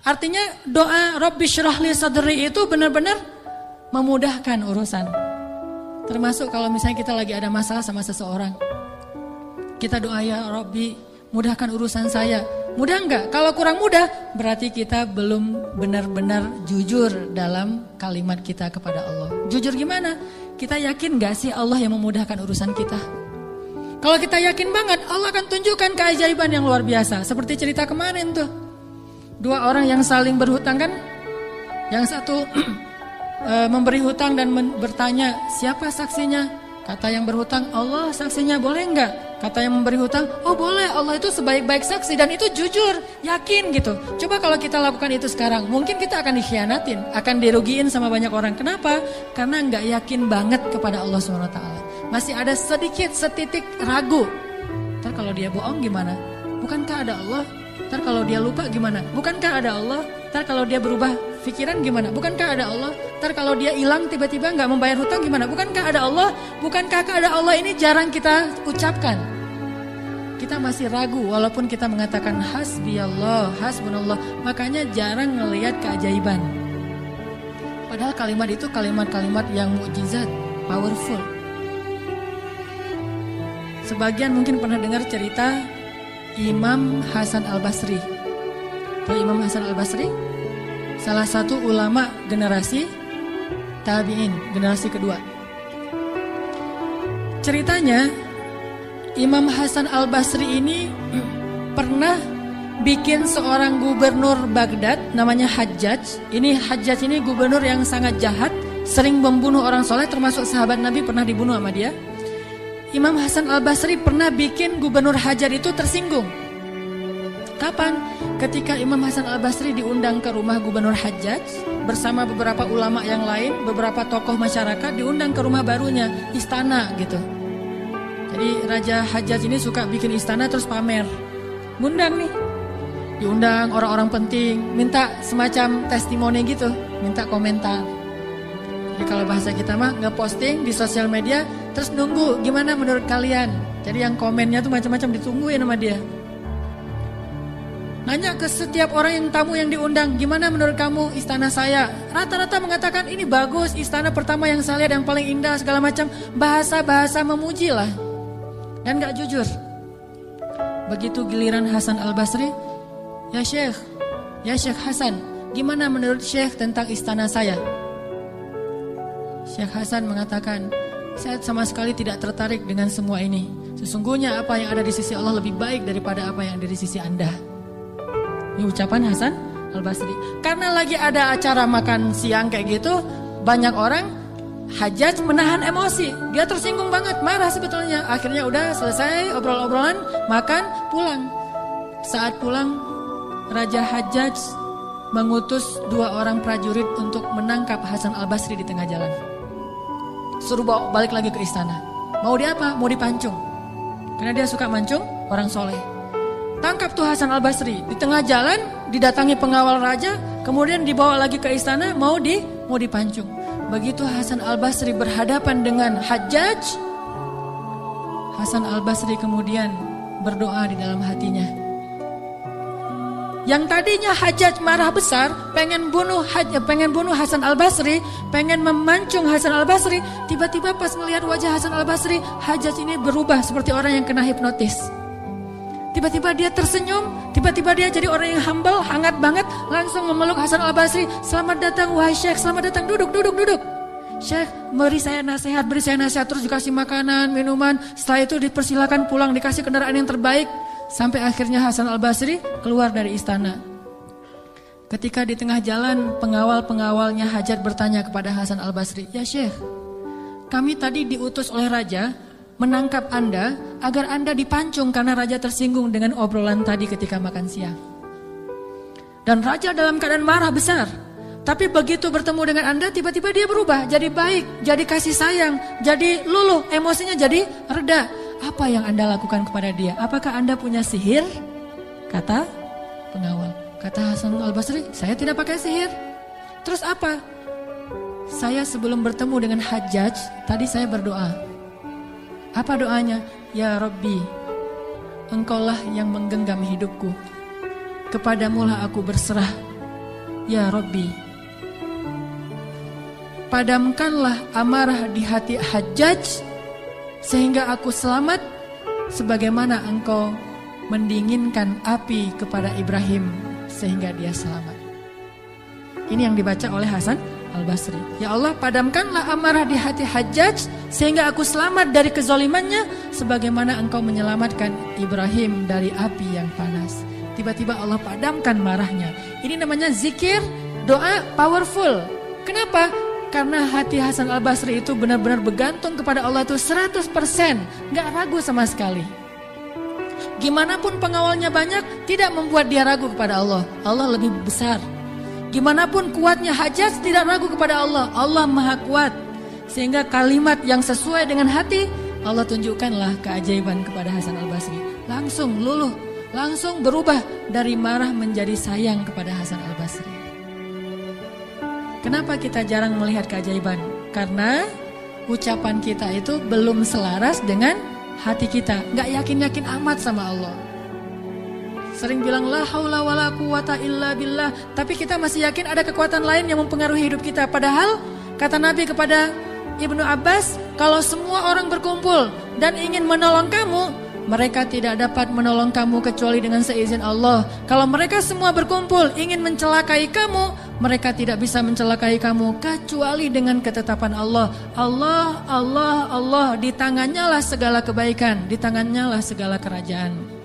Artinya doa Rabbi syrah li sadri itu benar-benar memudahkan urusan. Termasuk kalau misalnya kita lagi ada masalah sama seseorang. Kita doa, ya Rabbi mudahkan urusan saya. Mudah enggak? Kalau kurang mudah berarti kita belum benar-benar jujur dalam kalimat kita kepada Allah. Jujur gimana? Kita yakin enggak sih Allah yang memudahkan urusan kita? Kalau kita yakin banget, Allah akan tunjukkan keajaiban yang luar biasa. Seperti cerita kemarin tuh. 2 orang yang saling berhutang kan? Yang satu memberi hutang dan bertanya, siapa saksinya? Kata yang berhutang, Allah saksinya, boleh enggak? Kata yang memberi hutang, oh boleh, Allah itu sebaik-baik saksi dan itu jujur, yakin gitu. Coba kalau kita lakukan itu sekarang, mungkin kita akan dikhianatin, akan dirugiin sama banyak orang. Kenapa? Karena enggak yakin banget kepada Allah SWT. Masih ada sedikit, setitik ragu. Ntar kalau dia bohong gimana? Bukankah ada Allah? Ntar kalau dia lupa gimana? Bukankah ada Allah? Ntar kalau dia berubah pikiran gimana? Bukankah ada Allah? Ntar kalau dia hilang tiba-tiba gak membayar hutang gimana? Bukankah ada Allah? Bukankah ada Allah? Ini jarang kita ucapkan. Kita masih ragu walaupun kita mengatakan hasbiyallah, hasbunallah. Makanya jarang ngelihat keajaiban. Padahal kalimat itu kalimat-kalimat yang mukjizat, powerful. Sebagian mungkin pernah dengar cerita Imam Hasan Al-Basri. Tahu Imam Hasan Al-Basri? Salah satu ulama generasi tabi'in, generasi kedua. Ceritanya Imam Hasan Al-Basri ini pernah bikin seorang gubernur Baghdad namanya Hajjaj. Ini Hajjaj ini gubernur yang sangat jahat, sering membunuh orang soleh, termasuk sahabat Nabi pernah dibunuh sama dia. Imam Hasan Al-Basri pernah bikin gubernur Hajjaj itu tersinggung. Kapan? Ketika Imam Hasan Al-Basri diundang ke rumah gubernur Hajjaj bersama beberapa ulama yang lain, beberapa tokoh masyarakat diundang ke rumah barunya, istana gitu. Jadi Raja Hajjaj ini suka bikin istana terus pamer. Ngundang nih. Diundang orang-orang penting, minta semacam testimoni gitu, minta komentar. Jadi kalau bahasa kita mah nge-posting di sosial media, terus nunggu gimana menurut kalian. Jadi yang komennya tuh macam-macam ditungguin sama dia. Nanya ke setiap orang yang tamu yang diundang, gimana menurut kamu istana saya? Rata-rata mengatakan ini bagus, istana pertama yang saya lihat yang paling indah segala macam. Bahasa-bahasa memuji lah. Dan gak jujur. Begitu giliran Hasan Al-Basri, ya Syekh Hasan, gimana menurut Syekh tentang istana saya? Syekh Hasan mengatakan, saya sama sekali tidak tertarik dengan semua ini. Sesungguhnya apa yang ada di sisi Allah lebih baik daripada apa yang ada di sisi Anda. Ini ucapan Hasan Al-Basri. Karena lagi ada acara makan siang kayak gitu, banyak orang, Hajjaj menahan emosi. Dia tersinggung banget, marah sebetulnya. Akhirnya udah selesai obrol-obrolan, makan, pulang. Saat pulang, Raja Hajjaj mengutus 2 orang prajurit untuk menangkap Hasan Al-Basri di tengah jalan. Suruh bawa balik lagi ke istana. Mau dia apa? Mau dipancung. Karena dia suka mancung orang soleh. Tangkap tuh Hasan Al-Basri. Di tengah jalan didatangi pengawal raja, kemudian dibawa lagi ke istana, mau dipancung. Begitu Hasan Al-Basri berhadapan dengan Hajjaj, Hasan Al-Basri kemudian berdoa di dalam hatinya. Yang tadinya Hajjaj marah besar, pengen bunuh Hasan Al-Basri, pengen memancung Hasan Al-Basri, tiba-tiba pas melihat wajah Hasan Al-Basri, Hajjaj ini berubah seperti orang yang kena hipnotis. Tiba-tiba dia tersenyum, tiba-tiba dia jadi orang yang humble, hangat banget, langsung memeluk Hasan Al-Basri. Selamat datang wahai Syekh, selamat datang, duduk. Syekh, beri saya nasihat, terus dikasih makanan, minuman. Setelah itu dipersilakan pulang, dikasih kendaraan yang terbaik. Sampai akhirnya Hasan Al-Basri keluar dari istana. Ketika di tengah jalan, pengawal-pengawalnya Hajjaj bertanya kepada Hasan Al-Basri, ya Syekh, kami tadi diutus oleh Raja menangkap Anda agar Anda dipancung karena Raja tersinggung dengan obrolan tadi ketika makan siang. Dan Raja dalam keadaan marah besar. Tapi begitu bertemu dengan Anda, tiba-tiba dia berubah, jadi baik, jadi kasih sayang, jadi luluh, emosinya jadi reda. Apa yang Anda lakukan kepada dia? Apakah Anda punya sihir? Kata pengawal. Kata Hasan Al-Basri, saya tidak pakai sihir. Terus apa? Saya sebelum bertemu dengan Hajjaj, tadi saya berdoa. Apa doanya? Ya Rabbi, Engkaulah yang menggenggam hidupku. Kepadamulah aku berserah. Ya Rabbi, padamkanlah amarah di hati Hajjaj sehingga aku selamat sebagaimana engkau mendinginkan api kepada Ibrahim sehingga dia selamat. Ini yang dibaca oleh Hasan Al-Basri. Ya Allah, padamkanlah amarah di hati Hajjaj sehingga aku selamat dari kezalimannya sebagaimana engkau menyelamatkan Ibrahim dari api yang panas. Tiba-tiba Allah padamkan marahnya. Ini namanya zikir, doa powerful. Kenapa? Karena hati Hasan Al-Basri itu benar-benar bergantung kepada Allah itu 100%, gak ragu sama sekali. Gimana pun pengawalnya banyak, tidak membuat dia ragu kepada Allah. Allah lebih besar. Gimana pun kuatnya Hajjaj, tidak ragu kepada Allah. Allah maha kuat. Sehingga kalimat yang sesuai dengan hati, Allah tunjukkanlah keajaiban kepada Hasan Al-Basri. Langsung luluh, langsung berubah dari marah menjadi sayang kepada Hasan Al-Basri. Kenapa kita jarang melihat keajaiban? Karena ucapan kita itu belum selaras dengan hati kita. Gak yakin-yakin amat sama Allah. Sering bilang la haula wala quwata illa billah, tapi kita masih yakin ada kekuatan lain yang mempengaruhi hidup kita. Padahal kata Nabi kepada Ibnu Abbas, kalau semua orang berkumpul dan ingin menolong kamu, mereka tidak dapat menolong kamu kecuali dengan seizin Allah. Kalau mereka semua berkumpul ingin mencelakai kamu, mereka tidak bisa mencelakai kamu kecuali dengan ketetapan Allah. Allah, Allah, Allah, di tangannya lah segala kebaikan, di tangannya lah segala kerajaan.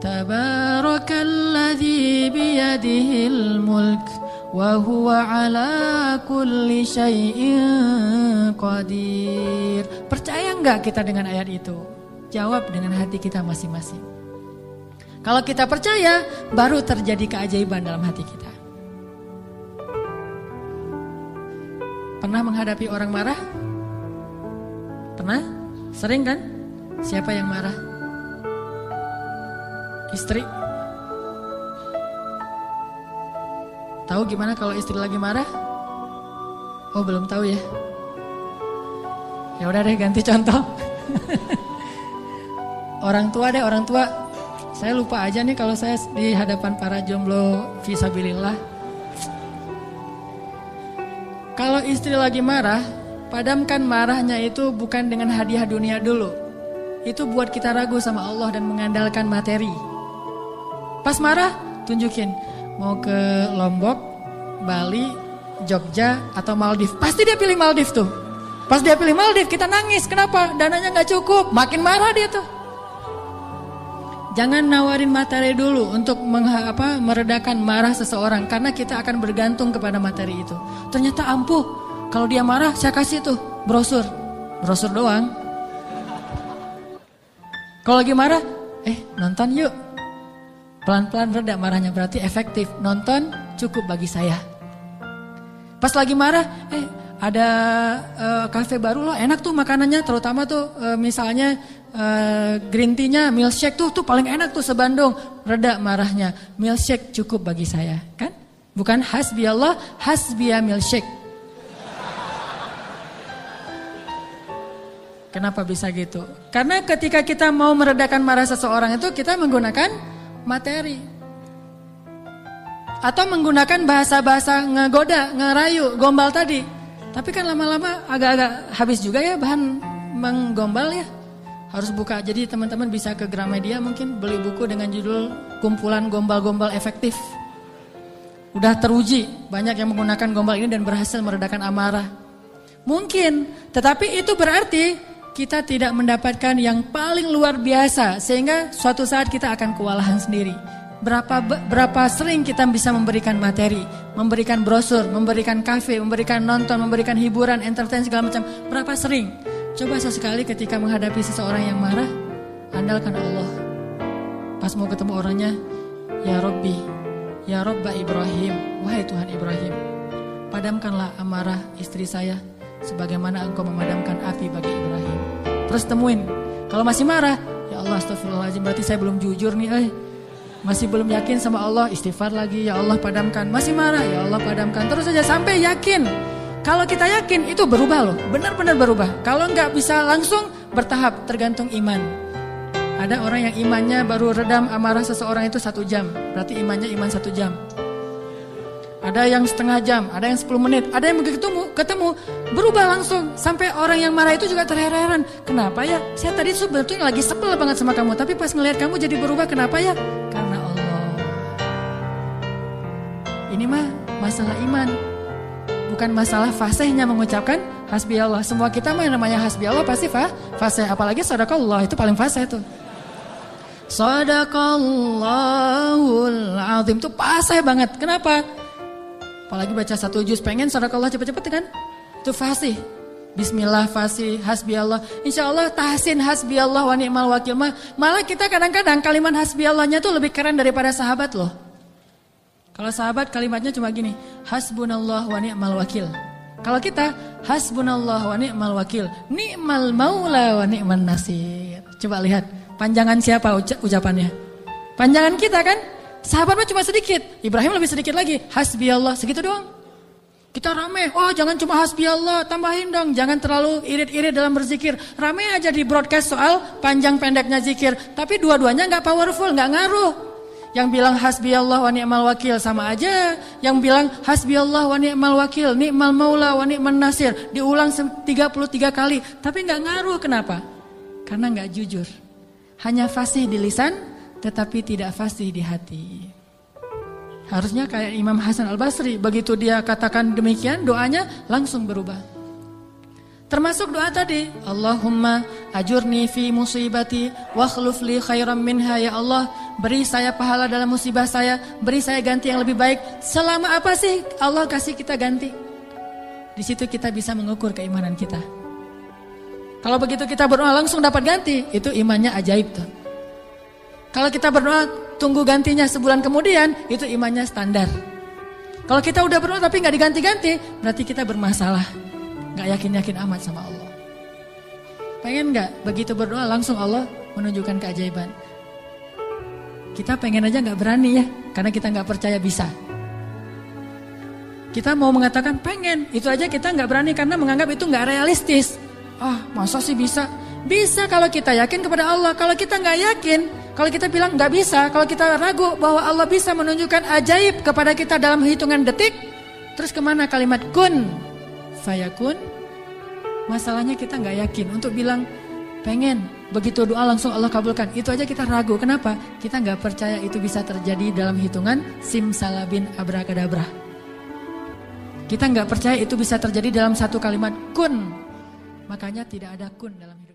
Tabarakalladzi biyadihil mulk wa huwa ala kulli syai'in qadir. Percaya enggak kita dengan ayat itu? Jawab dengan hati kita masing-masing. Kalau kita percaya, baru terjadi keajaiban dalam hati kita. Pernah menghadapi orang marah? Pernah? Sering kan? Siapa yang marah? Istri. Tahu gimana kalau istri lagi marah? Oh, belum tahu ya. Ya udah deh, ganti contoh. Orang tua deh, orang tua. Saya lupa aja nih kalau saya di hadapan para jomblo fisabilillah. Kalau istri lagi marah, padamkan marahnya itu bukan dengan hadiah dunia dulu. Itu buat kita ragu sama Allah dan mengandalkan materi. Pas marah, tunjukin mau ke Lombok, Bali, Jogja, atau Maldives. Pasti dia pilih Maldives tuh. Pas dia pilih Maldives, kita nangis. Kenapa? Dananya gak cukup. Makin marah dia tuh. Jangan nawarin materi dulu untuk meredakan marah seseorang. Karena kita akan bergantung kepada materi itu. Ternyata ampuh. Kalau dia marah, saya kasih tuh brosur. Brosur doang. Kalau lagi marah, nonton yuk. Pelan-pelan reda marahnya, berarti efektif. Nonton cukup bagi saya. Pas lagi marah, ada kafe baru loh, enak tuh makanannya. Terutama tuh misalnya green tea-nya, milkshake tuh paling enak tuh se-Bandung. Reda marahnya, milkshake cukup bagi saya. Kan? Bukan hasbi Allah, hasbiya milkshake. Kenapa bisa gitu? Karena ketika kita mau meredakan marah seseorang itu, kita menggunakan materi. Atau menggunakan bahasa-bahasa ngegoda, ngerayu, gombal tadi. Tapi kan lama-lama agak-agak habis juga ya bahan menggombal ya. Harus buka, jadi teman-teman bisa ke Gramedia mungkin beli buku dengan judul Kumpulan Gombal-Gombal Efektif. Udah teruji, banyak yang menggunakan gombal ini dan berhasil meredakan amarah. Mungkin, tetapi itu berarti kita tidak mendapatkan yang paling luar biasa sehingga suatu saat kita akan kewalahan sendiri. Berapa sering kita bisa memberikan materi, memberikan brosur, memberikan kafe, memberikan nonton, memberikan hiburan, entertain segala macam. Berapa sering? Coba sesekali ketika menghadapi seseorang yang marah, andalkan Allah. Pas mau ketemu orangnya, ya Rabbi, ya Rabba Ibrahim, wahai Tuhan Ibrahim, padamkanlah amarah istri saya sebagaimana engkau memadamkan api bagi Ibrahim. Terus temuin, kalau masih marah, ya Allah astagfirullahaladzim, berarti saya belum jujur nih, masih belum yakin sama Allah, istighfar lagi, ya Allah padamkan. Masih marah, ya Allah padamkan. Terus saja sampai yakin. Kalau kita yakin itu berubah loh, benar-benar berubah. Kalau nggak bisa langsung, bertahap, tergantung iman. Ada orang yang imannya baru redam amarah seseorang itu 1 jam, berarti imannya iman 1 jam. Ada yang setengah jam, ada yang 10 menit, ada yang begitu ketemu berubah langsung. Sampai orang yang marah itu juga terheran. Kenapa ya? Saya tadi sebetulnya lagi sebel banget sama kamu, tapi pas ngelihat kamu jadi berubah, kenapa ya? Karena Allah. Ini mah masalah iman. Bukan masalah fasihnya mengucapkan hasbi Allah. Semua kita mah yang namanya hasbi Allah pasti fasih. Apalagi sadaqallah, itu paling fasih tuh. Sadaqallahul azim itu fasih banget. Kenapa? Apalagi baca 1 juz, pengen sadaqallah cepet-cepet kan? Itu fasih. Bismillah fasih, hasbi Allah. Insya Allah tahsin hasbi Allah wa ni'mal wakil. Malah kita kadang-kadang kalimat hasbi Allahnya tuh lebih keren daripada sahabat loh. Kalau sahabat kalimatnya cuma gini, hasbunallah wa ni'mal wakil. Kalau kita, hasbunallah wa ni'mal wakil, ni'mal maula wa ni'man nasir. Coba lihat, panjangan siapa ucapannya? Panjangan kita kan? Sahabat mah cuma sedikit, Ibrahim lebih sedikit lagi, hasbi Allah, segitu doang. Kita rame, oh jangan cuma hasbi Allah, tambahin dong, jangan terlalu irit-irit dalam berzikir. Rame aja di broadcast soal panjang pendeknya zikir, tapi dua-duanya gak powerful, gak ngaruh. Yang bilang hasbi Allah wa ni'mal wakil sama aja, yang bilang hasbi Allah wa ni'mal wakil, ni'mal maula wa ni'man nasir, diulang 33 kali, tapi gak ngaruh. Kenapa? Karena gak jujur. Hanya fasih di lisan, tetapi tidak fasih di hati. Harusnya kayak Imam Hasan Al-Basri, begitu dia katakan demikian, doanya langsung berubah. Termasuk doa tadi, Allahumma ajurni fi musibati wa akhluf li khairan minha. Ya Allah, beri saya pahala dalam musibah saya, beri saya ganti yang lebih baik. Selama apa sih Allah kasih kita ganti? Di situ kita bisa mengukur keimanan kita. Kalau begitu kita berdoa langsung dapat ganti, itu imannya ajaib tuh. Kalau kita berdoa tunggu gantinya sebulan kemudian, itu imannya standar. Kalau kita udah berdoa tapi gak diganti-ganti, berarti kita bermasalah. Gak yakin-yakin amat sama Allah. Pengen gak begitu berdoa langsung Allah menunjukkan keajaiban? Kita pengen aja gak berani ya, karena kita gak percaya bisa. Kita mau mengatakan pengen, itu aja kita gak berani karena menganggap itu gak realistis. Masa sih bisa? Bisa kalau kita yakin kepada Allah. Kalau kita gak yakin, kalau kita bilang gak bisa, kalau kita ragu bahwa Allah bisa menunjukkan ajaib kepada kita dalam hitungan detik, terus kemana kalimat kun fayakun? Masalahnya kita gak yakin untuk bilang pengen, begitu doa langsung Allah kabulkan. Itu aja kita ragu. Kenapa? Kita gak percaya itu bisa terjadi dalam hitungan simsalabin abrakadabra. Kita gak percaya itu bisa terjadi dalam satu kalimat kun. Makanya tidak ada kun dalam hidup.